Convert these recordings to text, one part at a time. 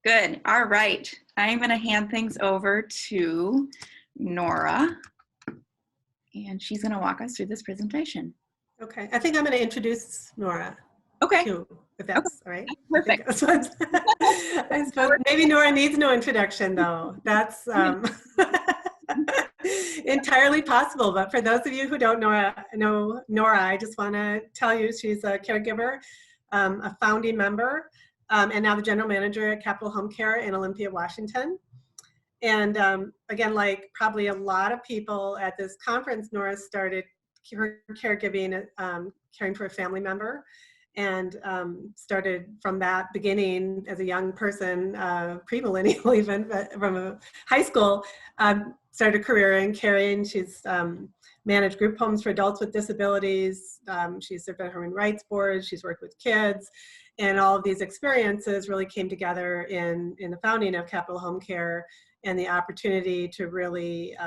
Good. All right. I'm going to hand things over to Nora, and she's going to walk us through this presentation. Okay. I think I'm going to introduce Nora. Okay. Too, if that's all right. Perfect. I suppose maybe Nora needs no introduction, though. That's entirely possible. But for those of you who don't know Nora, I just want to tell you she's a caregiver, a founding member, and now the general manager at Capital Homecare in Olympia, Washington. And again, like probably a lot of people at this conference, Nora started her caregiving, caring for a family member, and started from that beginning as a young person, pre-millennial even, but from high school, started a career in caring. She's managed group homes for adults with disabilities. She's served on human rights boards. She's worked with kids. And all of these experiences really came together in the founding of Capital Homecare and the opportunity to really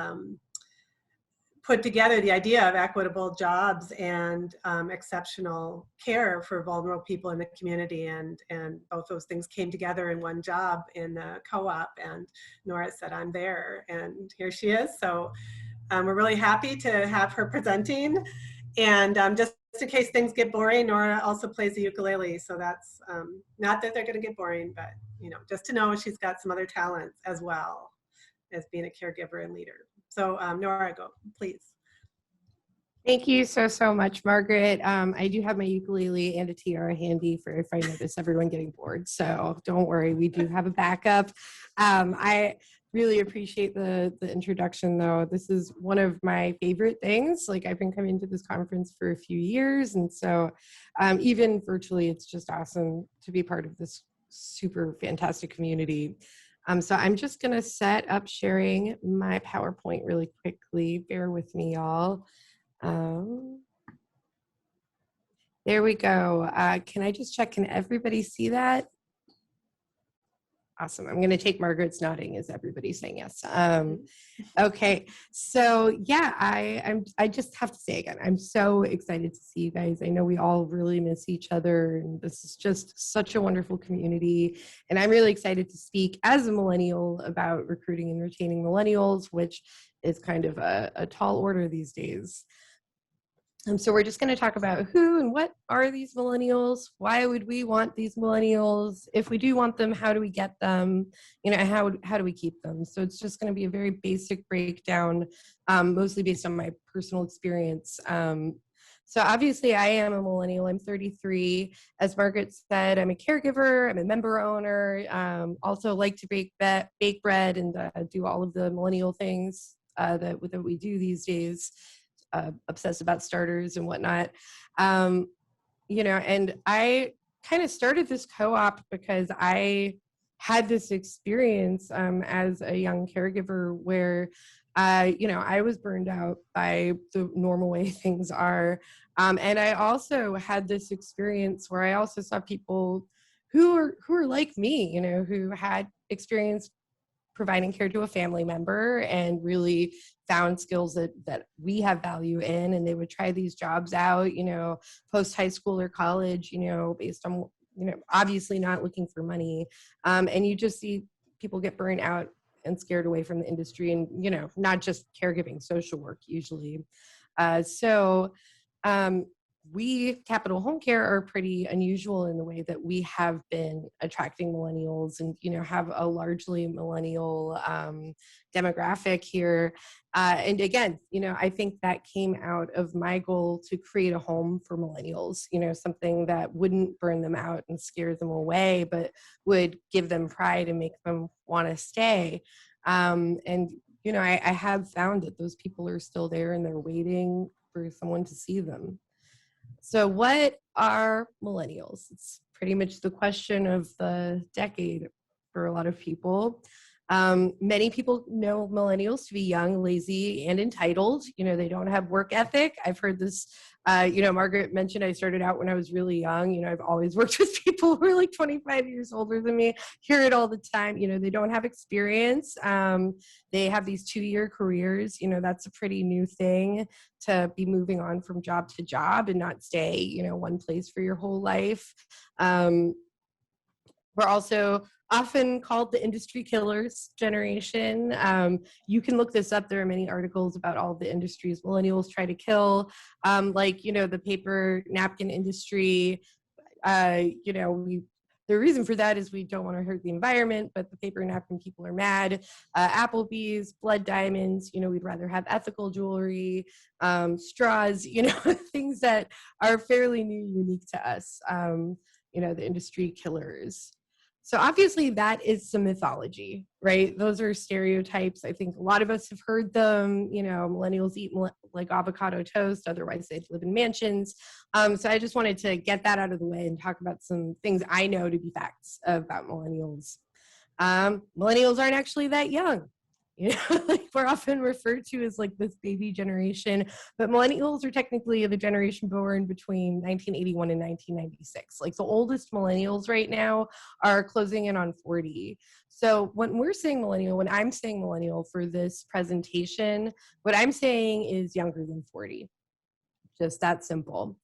put together the idea of equitable jobs and exceptional care for vulnerable people in the community. And both those things came together in one job in the co-op, and Nora said, I'm there, and here she is. So we're really happy to have her presenting. And just in case things get boring, Nora also plays the ukulele. So that's not that they're gonna get boring, but just to know she's got some other talents as well as being a caregiver and leader. So Nora, go, please. Thank you so much, Margaret. I do have my ukulele and a tiara handy for if I notice everyone getting bored. So don't worry, we do have a backup. I really appreciate the introduction, though. This is one of my favorite things. Like, I've been coming to this conference for a few years, and so even virtually, it's just awesome to be part of this super fantastic community. So I'm just going to set up sharing my PowerPoint really quickly. Bear with me, y'all. There we go. Can I just check? Can everybody see that? Awesome. I'm going to take Margaret's nodding as everybody's saying yes. Okay. So yeah, I just have to say again, I'm so excited to see you guys. I know we all really miss each other, and this is just such a wonderful community. And I'm really excited to speak as a millennial about recruiting and retaining millennials, which is kind of a tall order these days. So we're just going to talk about who and what are these millennials? Why would we want these millennials? If we do want them, how do we get them? How do we keep them? So it's just going to be a very basic breakdown, mostly based on my personal experience. So obviously I am a millennial. I'm 33. As Margaret said, I'm a caregiver. I'm a member owner. Also like to bake bread and do all of the millennial things that we do these days. Obsessed about starters and whatnot. And I kind of started this co-op because I had this experience as a young caregiver where I was burned out by the normal way things are. And I also had this experience where I also saw people who are like me, who had experience providing care to a family member and really found skills that we have value in, and they would try these jobs out, post high school or college, based on, obviously not looking for money. And you just see people get burned out and scared away from the industry, and, not just caregiving, social work usually. We, Capital Homecare, are pretty unusual in the way that we have been attracting millennials and, have a largely millennial demographic here. And again, I think that came out of my goal to create a home for millennials, something that wouldn't burn them out and scare them away, but would give them pride and make them want to stay. I have found that those people are still there and they're waiting for someone to see them. So what are millennials? It's pretty much the question of the decade for a lot of people. Many people know millennials to be young, lazy, and entitled. They don't have work ethic. I've heard this, Margaret mentioned I started out when I was really young. I've always worked with people who are like 25 years older than me, hear it all the time. They don't have experience. They have these 2-year careers. That's a pretty new thing, to be moving on from job to job and not stay, one place for your whole life. We're also often called the industry killers generation. You can look this up. There are many articles about all the industries millennials try to kill, like, the paper napkin industry. The reason for that is we don't want to hurt the environment, but the paper napkin people are mad. Applebee's, blood diamonds, we'd rather have ethical jewelry, straws, things that are fairly new, unique to us, the industry killers. So obviously that is some mythology, right? Those are stereotypes. I think a lot of us have heard them. Millennials eat like avocado toast, otherwise they'd live in mansions. So I just wanted to get that out of the way and talk about some things I know to be facts about millennials. Millennials aren't actually that young. Like we're often referred to as like this baby generation, but millennials are technically the generation born between 1981 and 1996. Like the oldest millennials right now are closing in on 40. So when we're saying millennial, when I'm saying millennial for this presentation, what I'm saying is younger than 40. Just that simple.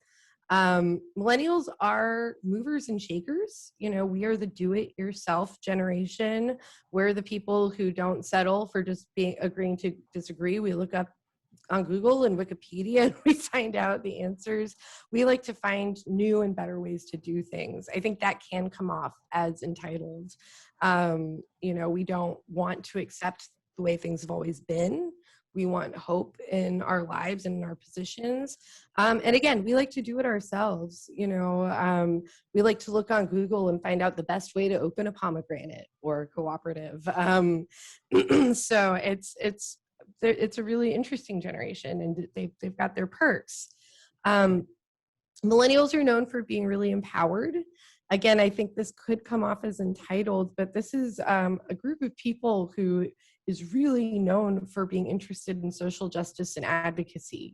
Millennials are movers and shakers. We are the do-it-yourself generation. We're the people who don't settle for just agreeing to disagree. We look up on Google and Wikipedia and we find out the answers. We like to find new and better ways to do things. I think that can come off as entitled. We don't want to accept the way things have always been. We want hope in our lives and in our positions. And again, we like to do it ourselves. We like to look on Google and find out the best way to open a pomegranate or a cooperative. So it's a really interesting generation, and they've got their perks. Millennials are known for being really empowered. Again, I think this could come off as entitled, but this is a group of people who is really known for being interested in social justice and advocacy,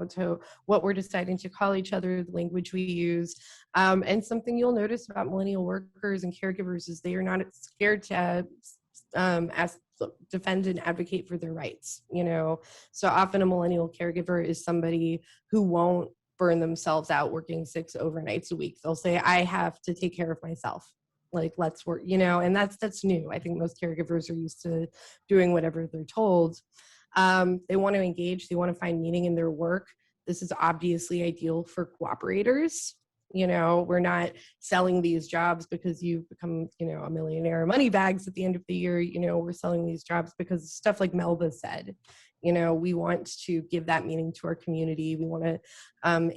to what we're deciding to call each other, the language we use. And something you'll notice about millennial workers and caregivers is they are not scared to defend and advocate for their rights. So often a millennial caregiver is somebody who won't burn themselves out working 6 overnights a week. They'll say, I have to take care of myself. Like, let's work, and that's new. I think most caregivers are used to doing whatever they're told. They want to engage, they want to find meaning in their work. This is obviously ideal for cooperators. We're not selling these jobs because you've become, a millionaire money bags at the end of the year. We're selling these jobs because stuff like Melba said, we want to give that meaning to our community. We want to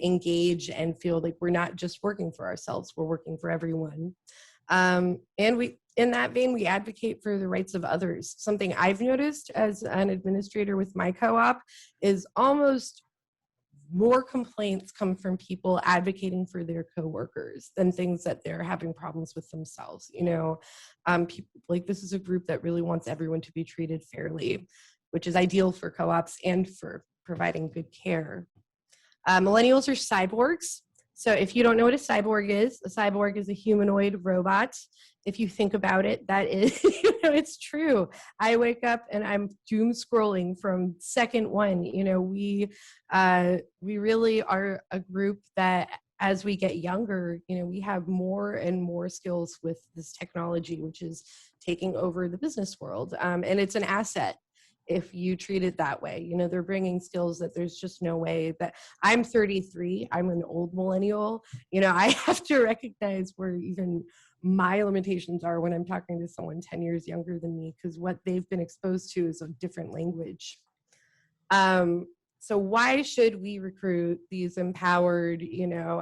engage and feel like we're not just working for ourselves, we're working for everyone. And in that vein, we advocate for the rights of others. Something I've noticed as an administrator with my co-op is almost more complaints come from people advocating for their coworkers than things that they're having problems with themselves. People, like, this is a group that really wants everyone to be treated fairly, which is ideal for co-ops and for providing good care. Millennials are cyborgs. So if you don't know what a cyborg is a humanoid robot. If you think about it, that is, it's true. I wake up and I'm doom scrolling from second one. We really are a group that, as we get younger, we have more and more skills with this technology, which is taking over the business world. And it's an asset if you treat it that way. They're bringing skills that there's just no way that I'm 33. I'm an old millennial. I have to recognize where even my limitations are when I'm talking to someone 10 years younger than me, because what they've been exposed to is a different language. So why should we recruit these empowered,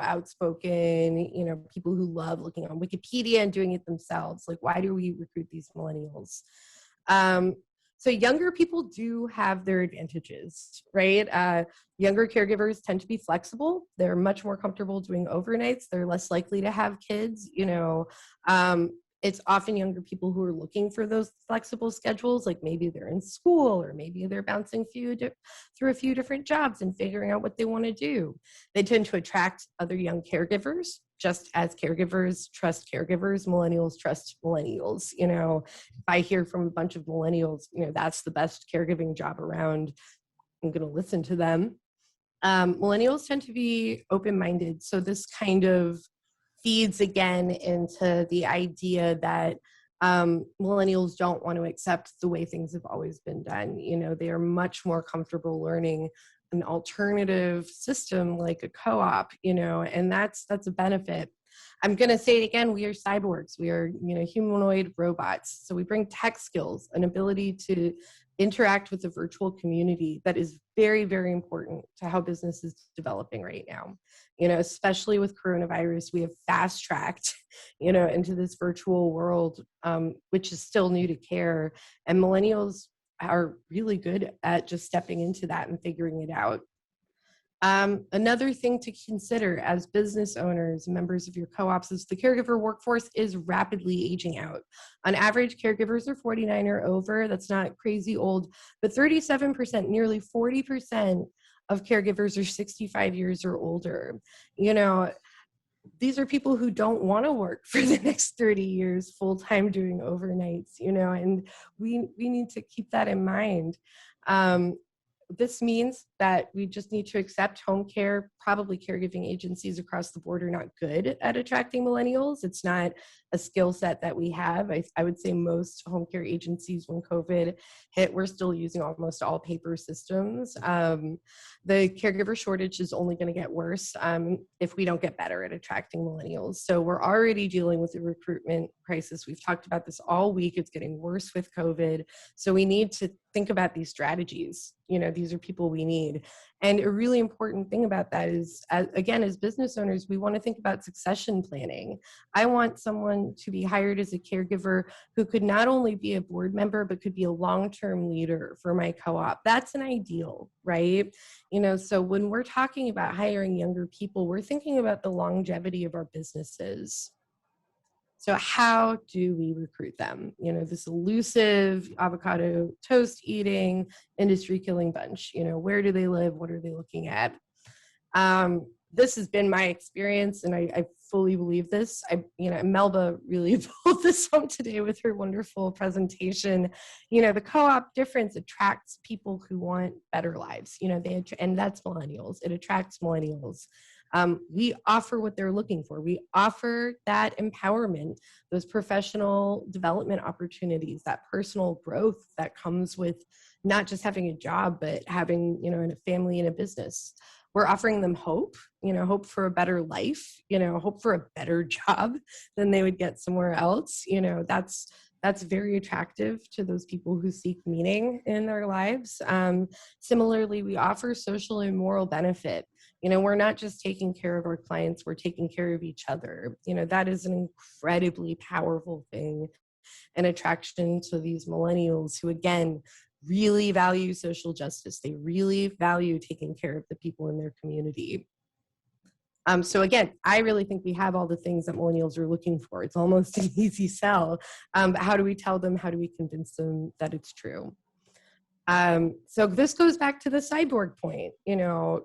outspoken, people who love looking on Wikipedia and doing it themselves? Like, why do we recruit these millennials? So younger people do have their advantages, right? Younger caregivers tend to be flexible. They're much more comfortable doing overnights. They're less likely to have kids. It's often younger people who are looking for those flexible schedules, like maybe they're in school or maybe they're bouncing through a few different jobs and figuring out what they want to do. They tend to attract other young caregivers. Just as caregivers trust caregivers, millennials trust millennials. If I hear from a bunch of millennials, that's the best caregiving job around, I'm going to listen to them. Millennials tend to be open-minded. So this kind of feeds again into the idea that Millennials don't want to accept the way things have always been done. You know, they are much more comfortable learning an alternative system like a co-op, you know, and that's a benefit. I'm going to say it again, we are cyborgs. We are, you know, humanoid robots. So we bring tech skills, an ability to interact with the virtual community that is very, very important to how business is developing right now. You know, especially with coronavirus, we have fast tracked, you know, into this virtual world, which is still new to care. And millennials are really good at just stepping into that and figuring it out. Another thing to consider as business owners, members of your co-ops, is the caregiver workforce is rapidly aging out. On average, caregivers are 49 or over. That's not crazy old, but 37%, nearly 40% of caregivers are 65 years or older. You know, these are people who don't want to work for the next 30 years full-time doing overnights, you know, and we need to keep that in mind. This means that we just need to accept home care, probably caregiving agencies across the board are not good at attracting millennials. It's not a skill set that we have. I would say most home care agencies, when COVID hit, we're still using almost all paper systems. The caregiver shortage is only going to get worse if we don't get better at attracting millennials. So we're already dealing with the recruitment crisis. We've talked about this all week. It's getting worse with COVID. So we need to think about these strategies. You know, these are people we need. And a really important thing about that is, again, as business owners, we want to think about succession planning. I want someone to be hired as a caregiver who could not only be a board member, but could be a long-term leader for my co-op. That's an ideal, right? You know, so when we're talking about hiring younger people, we're thinking about the longevity of our businesses. So how do we recruit them? You know, this elusive avocado toast eating, industry killing bunch, you know, where do they live? What are they looking at? This has been my experience, and I fully believe this. Melba really pulled this home today with her wonderful presentation. You know, the co-op difference attracts people who want better lives. You know, and that's millennials. It attracts millennials. We offer what they're looking for. We offer that empowerment, those professional development opportunities, that personal growth that comes with not just having a job, but having, you know, a family and a business. We're offering them hope, you know, hope for a better life, you know, hope for a better job than they would get somewhere else. You know, that's very attractive to those people who seek meaning in their lives. Similarly, we offer social and moral benefit. You know, we're not just taking care of our clients, we're taking care of each other. You know, that is an incredibly powerful thing, an attraction to these millennials who, again, really value social justice. They really value taking care of the people in their community. So again, I really think we have all the things that millennials are looking for. It's almost an easy sell. But how do we tell them? How do we convince them that it's true? So this goes back to the cyborg point. You know,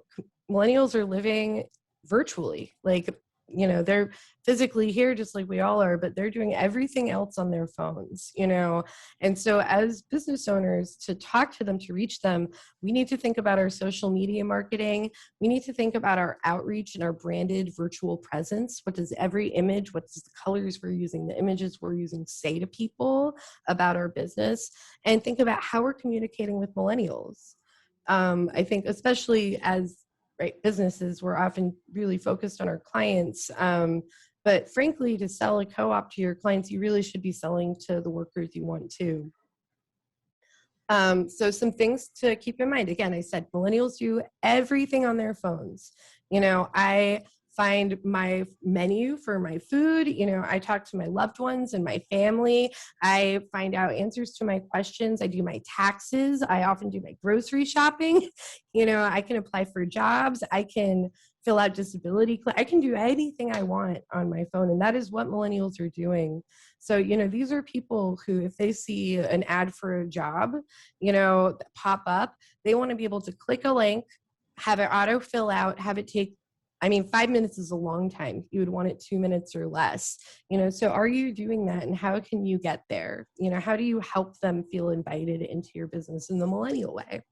millennials are living virtually. Like, you know, they're physically here just like we all are, but they're doing everything else on their phones, you know. And so as business owners, to talk to them, to reach them, we need to think about our social media marketing. We need to think about our outreach and our branded virtual presence. What does every image, what does the colors we're using, the images we're using say to people about our business? And think about how we're communicating with millennials. I think especially as businesses, we're often really focused on our clients. But frankly, to sell a co-op to your clients, you really should be selling to the workers you want to. So some things to keep in mind. Again, I said millennials do everything on their phones. You know, I find my menu for my food. You know, I talk to my loved ones and my family. I find out answers to my questions. I do my taxes. I often do my grocery shopping. You know, I can apply for jobs. I can fill out disability. I can do anything I want on my phone. And that is what millennials are doing. So, you know, these are people who, if they see an ad for a job, you know, pop up, they want to be able to click a link, have it auto fill out, have it take, 5 minutes is a long time. You would want it 2 minutes or less, you know, so are you doing that, and how can you get there? You know, how do you help them feel invited into your business in the millennial way?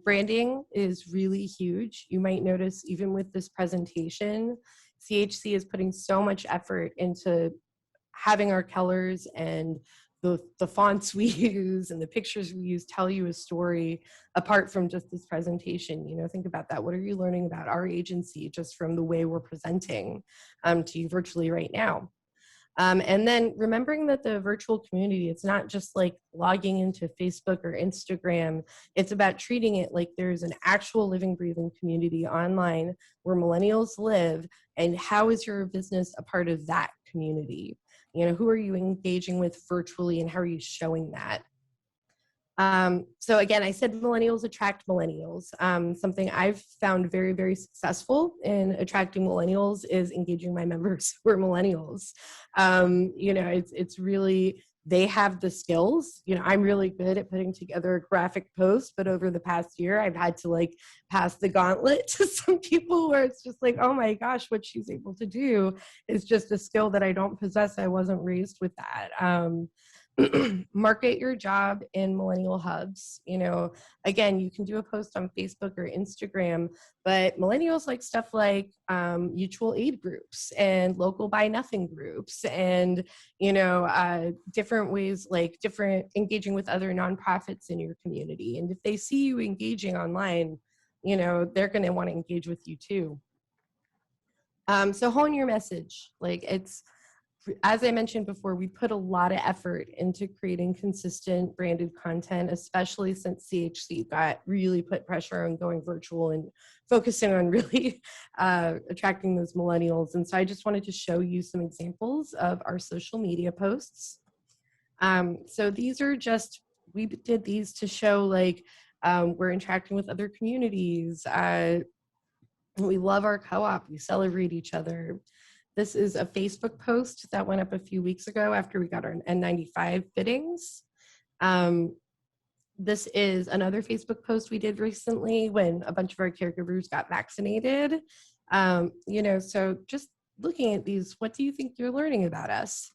Branding is really huge. You might notice even with this presentation, CHC is putting so much effort into having our colors and the fonts we use and the pictures we use tell you a story apart from just this presentation. You know, think about that. What are you learning about our agency just from the way we're presenting to you virtually right now? And then remembering that the virtual community, it's not just like logging into Facebook or Instagram. It's about treating it like there's an actual living, breathing community online where millennials live. And how is your business a part of that community? You know, who are you engaging with virtually and how are you showing that? So again, I said millennials attract millennials. Something I've found very, very successful in attracting millennials is engaging my members who are millennials. You know, it's really, they have the skills. You know, I'm really good at putting together a graphic post, but over the past year, I've had to like pass the gauntlet to some people where it's just like, oh my gosh, what she's able to do is just a skill that I don't possess. I wasn't raised with that. Market your job in millennial hubs. You know, again, you can do a post on Facebook or Instagram, but millennials like stuff like mutual aid groups and local buy nothing groups and, you know, different ways, like different engaging with other nonprofits in your community. And if they see you engaging online, you know, they're going to want to engage with you too. So hone your message. Like it's, as I mentioned before, we put a lot of effort into creating consistent branded content, especially since CHC got really put pressure on going virtual and focusing on really attracting those millennials. And so I just wanted to show you some examples of our social media posts. So these are just, we did these to show like we're interacting with other communities. We love our co-op, we celebrate each other. This is a Facebook post that went up a few weeks ago after we got our N95 fittings. This is another Facebook post we did recently when a bunch of our caregivers got vaccinated. You know, so just looking at these, what do you think you're learning about us?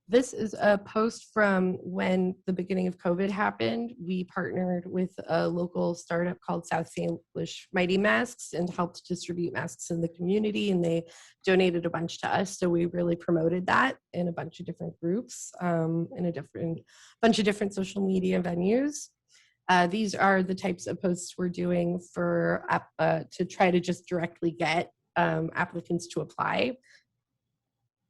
This is a post from when the beginning of COVID happened. We partnered with a local startup called South Salish Mighty Masks and helped distribute masks in the community, and they donated a bunch to us. So we really promoted that in a bunch of different groups, in a bunch of different social media venues. These are the types of posts we're doing for to try to just directly get applicants to apply.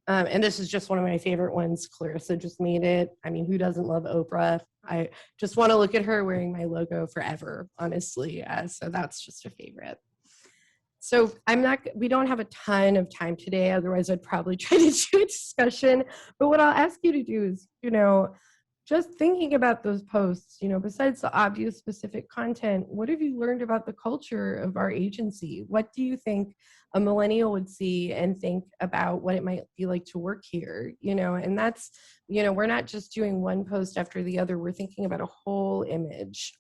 And this is just one of my favorite ones. Clarissa just made it. I mean, who doesn't love Oprah? I just want to look at her wearing my logo forever, honestly. So that's just a favorite. So we don't have a ton of time today. Otherwise, I'd probably try to do a discussion. But what I'll ask you to do is, you know, just thinking about those posts, you know, besides the obvious specific content, what have you learned about the culture of our agency? What do you think a millennial would see and think about what it might be like to work here? You know, and that's, you know, we're not just doing one post after the other. We're thinking about a whole image.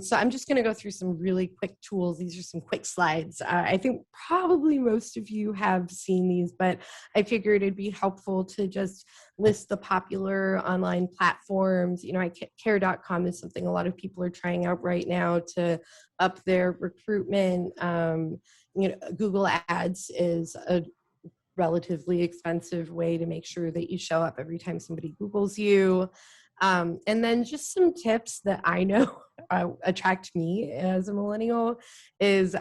So I'm just going to go through some really quick tools. These are some quick slides. I think probably most of you have seen these, but I figured it'd be helpful to just list the popular online platforms. You know, care.com is something a lot of people are trying out right now to up their recruitment. You know, Google Ads is a relatively expensive way to make sure that you show up every time somebody Googles you. And then just some tips that I know attract me as a millennial is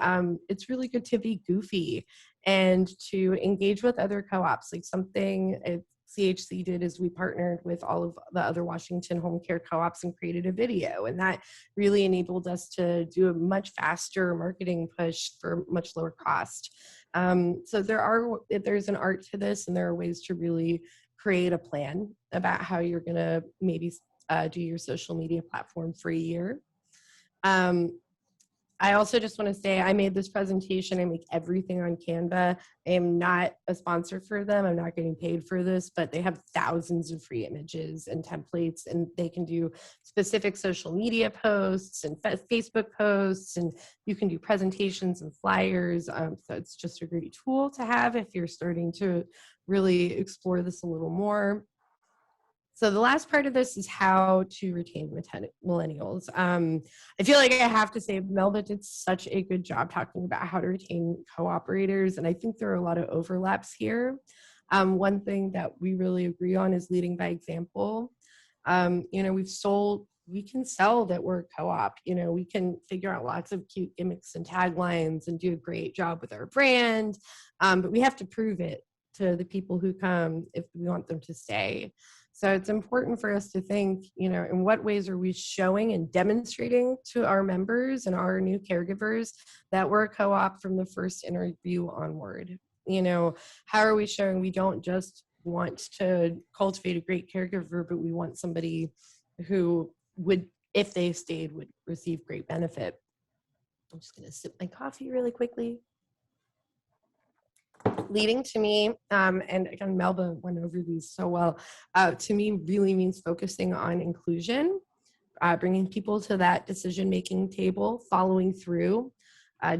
it's really good to be goofy and to engage with other co-ops. Like something CHC did is we partnered with all of the other Washington Homecare co-ops and created a video, and that really enabled us to do a much faster marketing push for much lower cost. So there's an art to this, and there are ways to really create a plan about how you're going to maybe do your social media platform for a year. I also just want to say I made this presentation. I make everything on Canva. I am not a sponsor for them. I'm not getting paid for this, but they have thousands of free images and templates, and they can do specific social media posts and Facebook posts, and you can do presentations and flyers. So it's just a great tool to have if you're starting to really explore this a little more. So the last part of this is how to retain millennials. I feel like I have to say Melba did such a good job talking about how to retain cooperators, and I think there are a lot of overlaps here. One thing that we really agree on is leading by example. We can sell that we're a co-op. We can figure out lots of cute gimmicks and taglines and do a great job with our brand, but we have to prove it to the people who come if we want them to stay. So it's important for us to think, in what ways are we showing and demonstrating to our members and our new caregivers that we're a co-op from the first interview onward? How are we showing we don't just want to cultivate a great caregiver, but we want somebody who would, if they stayed, would receive great benefit. I'm just going to sip my coffee really quickly. Leading to me, and again, Melba went over these so well, to me really means focusing on inclusion, bringing people to that decision-making table, following through.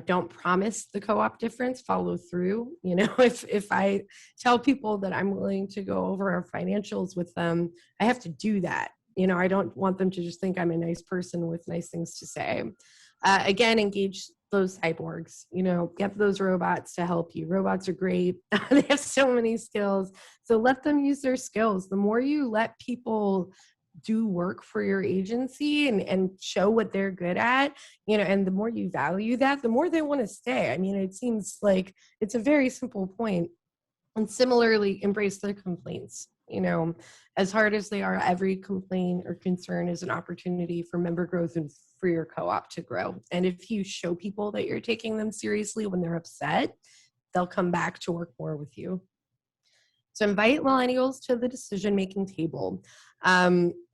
Don't promise the co-op difference, follow through. If I tell people that I'm willing to go over our financials with them, I have to do that. I don't want them to just think I'm a nice person with nice things to say. Again, engage those cyborgs, get those robots to help you. Robots are great. They have so many skills. So let them use their skills. The more you let people do work for your agency and show what they're good at, and the more you value that, the more they want to stay. It seems like it's a very simple point. And similarly, embrace their complaints. As hard as they are, every complaint or concern is an opportunity for member growth and for your co-op to grow. And if you show people that you're taking them seriously when they're upset, they'll come back to work more with you. So invite millennials to the decision-making table.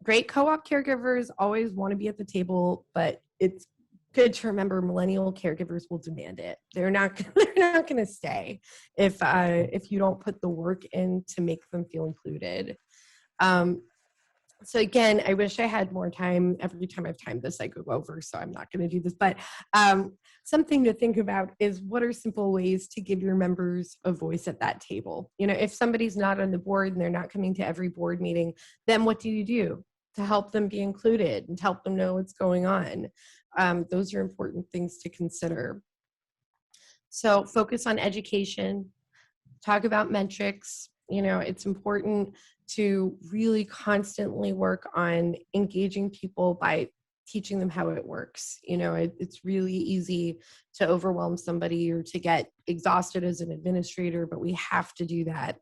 Great co-op caregivers always want to be at the table, but it's good to remember millennial caregivers will demand it. They're not going to stay if you don't put the work in to make them feel included. So again, I wish I had more time. Every time I've timed this, I go over, so I'm not going to do this. But something to think about is, what are simple ways to give your members a voice at that table? If somebody's not on the board and they're not coming to every board meeting, then what do you do to help them be included and to help them know what's going on? Those are important things to consider. So focus on education, talk about metrics. It's important to really constantly work on engaging people by teaching them how it works. It's really easy to overwhelm somebody or to get exhausted as an administrator, but we have to do that.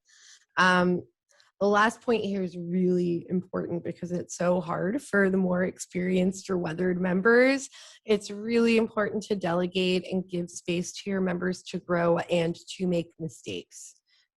The last point here is really important because it's so hard for the more experienced or weathered members. It's really important to delegate and give space to your members to grow and to make mistakes.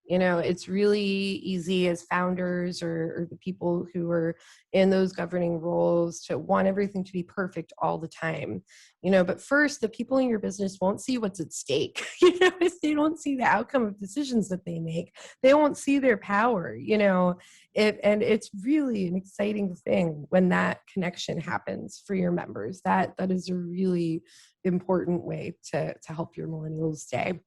It's really easy as founders or the people who are in those governing roles to want everything to be perfect all the time. But first, the people in your business won't see what's at stake. If they don't see the outcome of decisions that they make, they won't see their power, and it's really an exciting thing when that connection happens for your members. That is a really important way to help your millennials stay.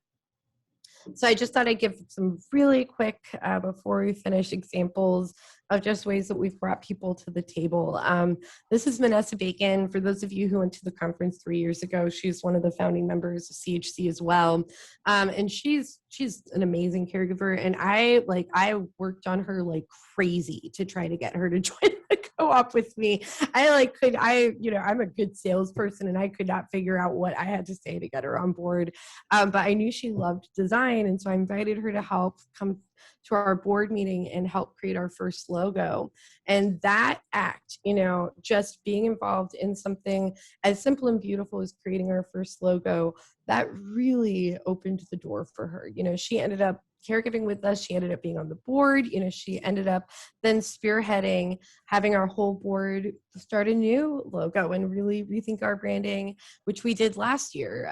So I just thought I'd give some really quick, before we finish, examples of just ways that we've brought people to the table. This is Vanessa Bacon. For those of you who went to the conference 3 years ago, she's one of the founding members of CHC as well. And she's an amazing caregiver. And I worked on her like crazy to try to get her to join the co-op with me. I'm a good salesperson and I could not figure out what I had to say to get her on board. But I knew she loved design. And so I invited her to help come to our board meeting and help create our first logo. And that act, just being involved in something as simple and beautiful as creating our first logo, that really opened the door for her. She ended up caregiving with us. She ended up being on the board. She ended up then spearheading, having our whole board start a new logo and really rethink our branding, which we did last year.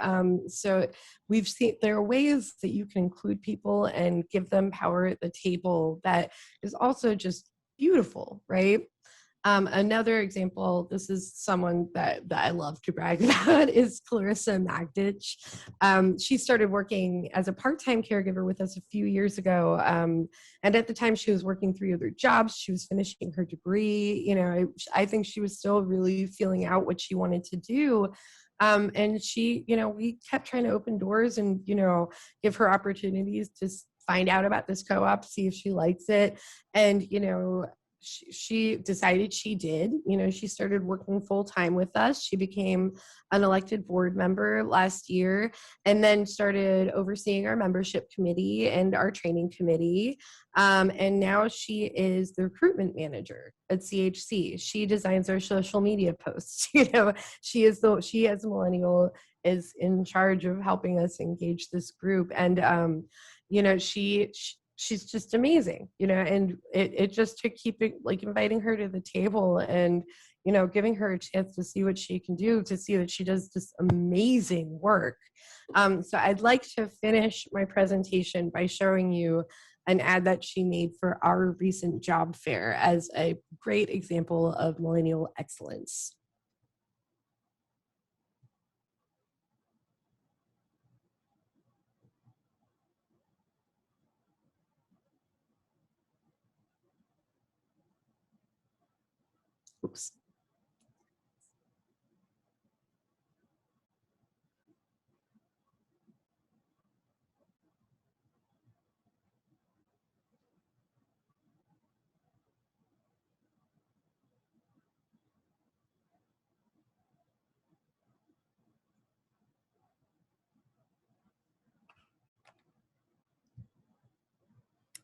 So we've seen there are ways that you can include people and give them power at the table that is also just beautiful, right? Another example, this is someone that I love to brag about, is Clarissa Magditch. She started working as a part-time caregiver with us a few years ago. And at the time she was working 3 other jobs. She was finishing her degree. I think she was still really feeling out what she wanted to do. And she, we kept trying to open doors and, give her opportunities to find out about this co-op, see if she likes it. And, she decided she did. She started working full time with us. She became an elected board member last year and then started overseeing our membership committee and our training committee. And now she is the recruitment manager at CHC. She designs our social media posts. She as a millennial is in charge of helping us engage this group. And, she's just amazing, and it just took inviting her to the table and, giving her a chance to see what she can do, to see that she does this amazing work. So I'd like to finish my presentation by showing you an ad that she made for our recent job fair as a great example of millennial excellence. Oops.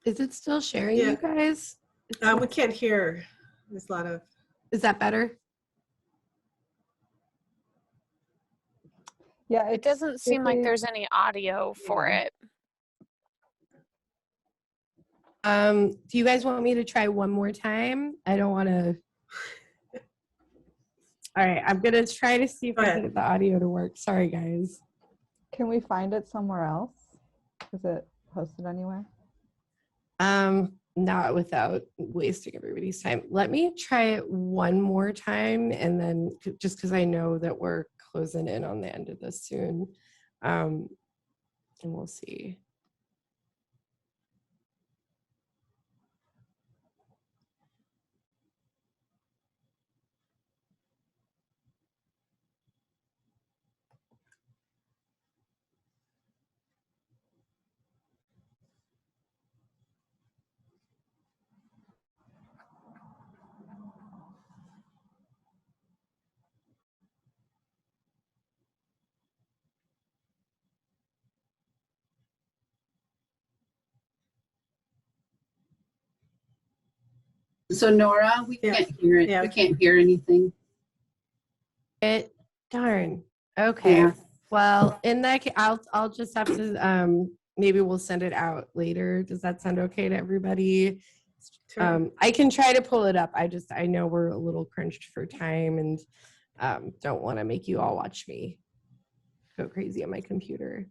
Is it still sharing, Yeah. you guys? We can't hear. There's a lot of. Is that better? Yeah, It doesn't seem like there's any audio for Yeah. it. Do you guys want me to try one more time? I don't want to. All right, I'm going to try to see if I can get the audio to work. Sorry, guys. Can we find it somewhere else? Is it posted anywhere? Not without wasting everybody's time. Let me try it one more time, and then just because I know that we're closing in on the end of this soon, and we'll see. So Nora, we Yeah. can't hear it. Yeah. We can't hear anything. Darn. Okay. Yeah. Well, in that case, I'll just have to maybe we'll send it out later. Does that sound okay to everybody? Sure. I can try to pull it up. I know we're a little crunched for time and don't want to make you all watch me go crazy on my computer.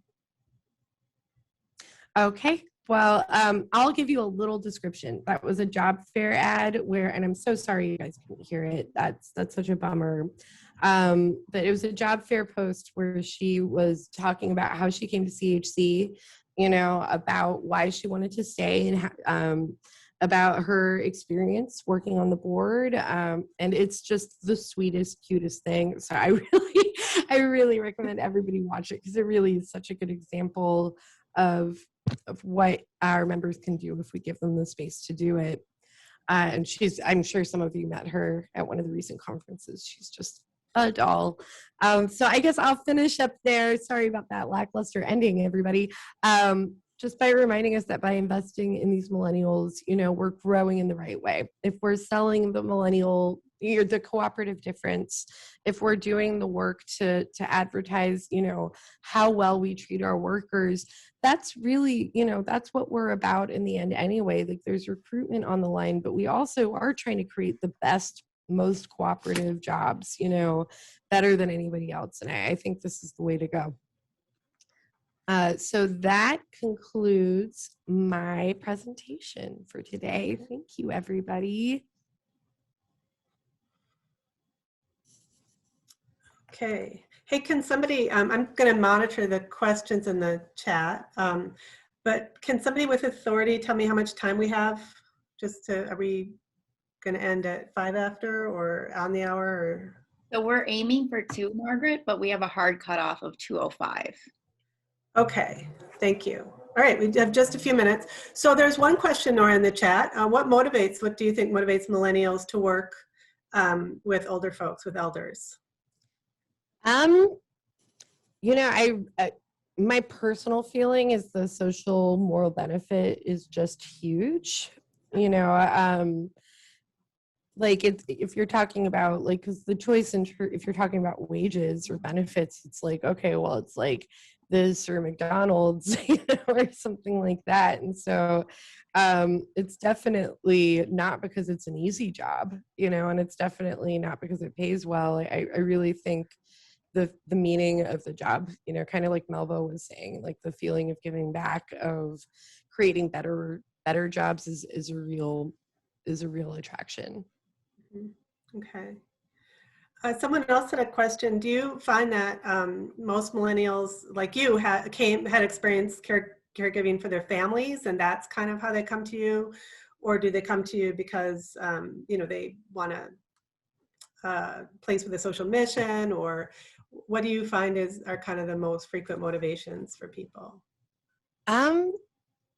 Okay. Well, I'll give you a little description. That was a job fair ad and I'm so sorry you guys couldn't hear it. That's such a bummer. But it was a job fair post where she was talking about how she came to CHC, about why she wanted to stay and about her experience working on the board. And it's just the sweetest, cutest thing. So I really recommend everybody watch it because it really is such a good example of what our members can do if we give them the space to do it. And I'm sure some of you met her at one of the recent conferences. She's just a doll. So I guess I'll finish up there. Sorry about that lackluster ending, everybody. Just by reminding us that by investing in these millennials, we're growing in the right way. If we're selling the the cooperative difference, if we're doing the work to advertise, how well we treat our workers, that's really, that's what we're about in the end anyway. Like there's recruitment on the line, but we also are trying to create the best, most cooperative jobs, better than anybody else. And I think this is the way to go. So that concludes my presentation for today. Thank you, everybody. Okay. Hey, can somebody, I'm going to monitor the questions in the chat, but can somebody with authority tell me how much time we have? Are we going to end at 5 after or on the hour? Or? So we're aiming for 2, Margaret, but we have a hard cutoff of 2:05. Okay, thank you. All right, we have just a few minutes. So there's one question, Nora, in the chat. What do you think motivates millennials to work with older folks, with elders? You know, my personal feeling is the social moral benefit is just huge. You know, like if you're talking about like, because the choice if you're talking about wages or benefits, it's like, okay, well, it's like this or McDonald's, you know, or something like that. And so it's definitely not because it's an easy job, you know, and it's definitely not because it pays well. I really think the meaning of the job, you know, kind of like Melva was saying, like the feeling of giving back, of creating better jobs is a real attraction. Okay. Someone else had a question. Do you find that most millennials like you had experienced caregiving for their families, and that's kind of how they come to you, or do they come to you because you know, they want a place with a social mission, or what do you find are kind of the most frequent motivations for people?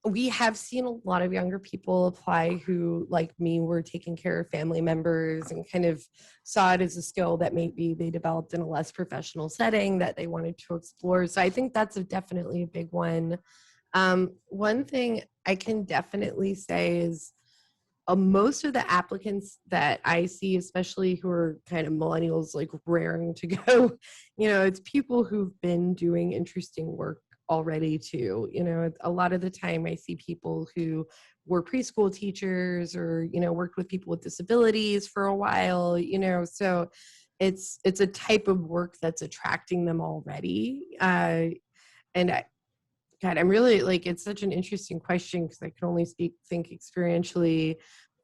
We have seen a lot of younger people apply who, like me, were taking care of family members and kind of saw it as a skill that maybe they developed in a less professional setting that they wanted to explore. So I think that's definitely a big one. One thing I can definitely say is most of the applicants that I see, especially who are kind of millennials, like raring to go, you know, it's people who've been doing interesting work already too. You know, a lot of the time I see people who were preschool teachers or, you know, worked with people with disabilities for a while, you know, so it's a type of work that's attracting them already. And God, I'm really like, it's such an interesting question because I can only think experientially.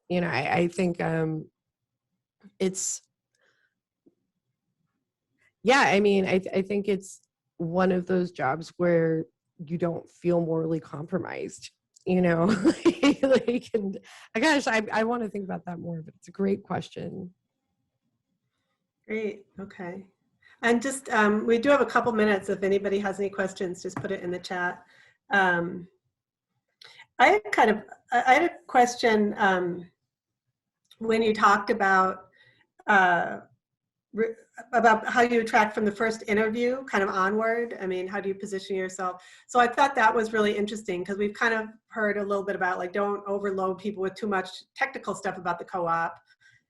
You know, I think it's, yeah, I mean, I think it's one of those jobs where you don't feel morally compromised, you know, like, and gosh, I want to think about that more, but it's a great question. Great. Okay. And just, we do have a couple minutes. If anybody has any questions, just put it in the chat. I had a question when you talked about how you attract from the first interview kind of onward. I mean, how do you position yourself? So I thought that was really interesting because we've kind of heard a little bit about like, don't overload people with too much technical stuff about the co-op,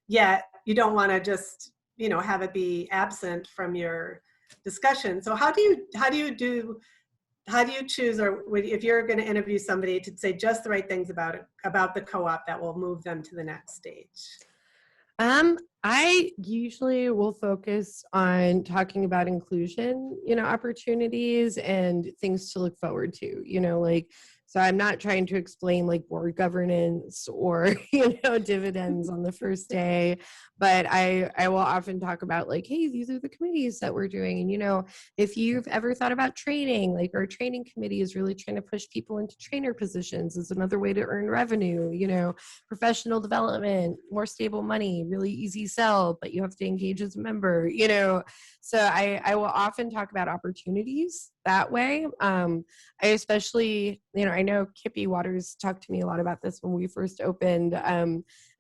yet you don't want to just, you know, have it be absent from your discussion. So how do you choose, or if you're going to interview somebody, to say just the right things about the co-op that will move them to the next stage? I usually will focus on talking about inclusion, you know, opportunities and things to look forward to, you know, like, so I'm not trying to explain like board governance or, you know, dividends on the first day, but I will often talk about like, hey, these are the committees that we're doing. And, you know, if you've ever thought about training, like our training committee is really trying to push people into trainer positions as another way to earn revenue, you know, professional development, more stable money, really easy sell, but you have to engage as a member, you know. So I will often talk about opportunities that way. I especially, you know, I know Kippy Waters talked to me a lot about this when we first opened.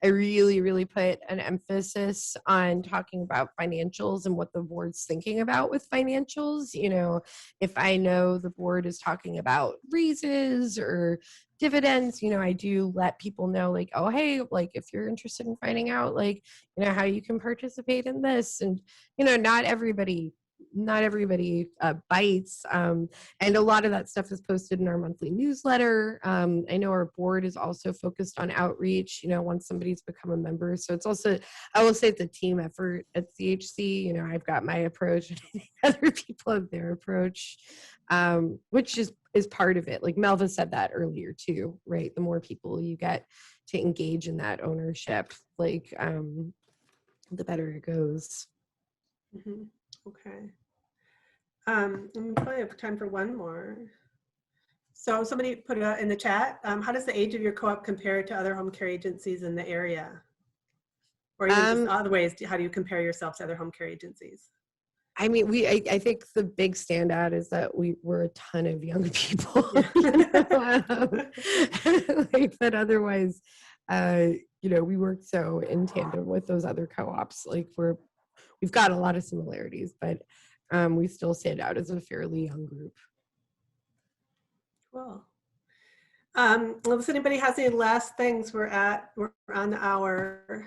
I really put an emphasis on talking about financials and what the board's thinking about with financials. You know, if I know the board is talking about raises or dividends, you know, I do let people know like, oh, hey, like if you're interested in finding out like, you know, how you can participate in this. And, you know, not everybody bites. And a lot of that stuff is posted in our monthly newsletter. I know our board is also focused on outreach, you know, once somebody's become a member. So it's also, I will say it's a team effort at CHC. You know, I've got my approach and other people have their approach, which is part of it. Like Melva said that earlier too, right? The more people you get to engage in that ownership, like the better it goes. Mm-hmm. Okay. We probably have time for one more. So somebody put it in the chat. How does the age of your co-op compare to other home care agencies in the area? Or even just other ways, how do you compare yourself to other home care agencies? I mean, I think the big standout is that we were a ton of young people, like, but otherwise, we worked so in tandem with those other co-ops. Like we've got a lot of similarities, but we still stand out as a fairly young group. Cool. Well, if anybody has any last things, we're on the hour.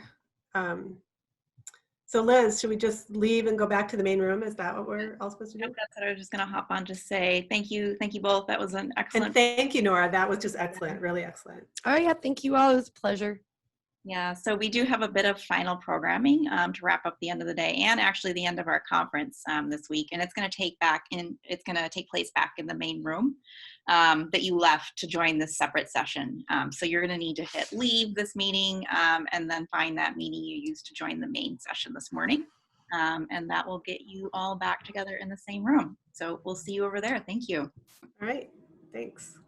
So Liz, should we just leave and go back to the main room? Is that what we're all supposed to do? Yep, that's what I was just going to hop on. Just say thank you both. That was an excellent. And thank you, Nora. That was just excellent, really excellent. Oh yeah, thank you all. It was a pleasure. Yeah, so we do have a bit of final programming to wrap up the end of the day, and actually the end of our conference this week. And it's going to take place back in the main room that you left to join this separate session. So you're going to need to hit leave this meeting and then find that meeting you used to join the main session this morning. And that will get you all back together in the same room. So we'll see you over there. Thank you. All right, thanks.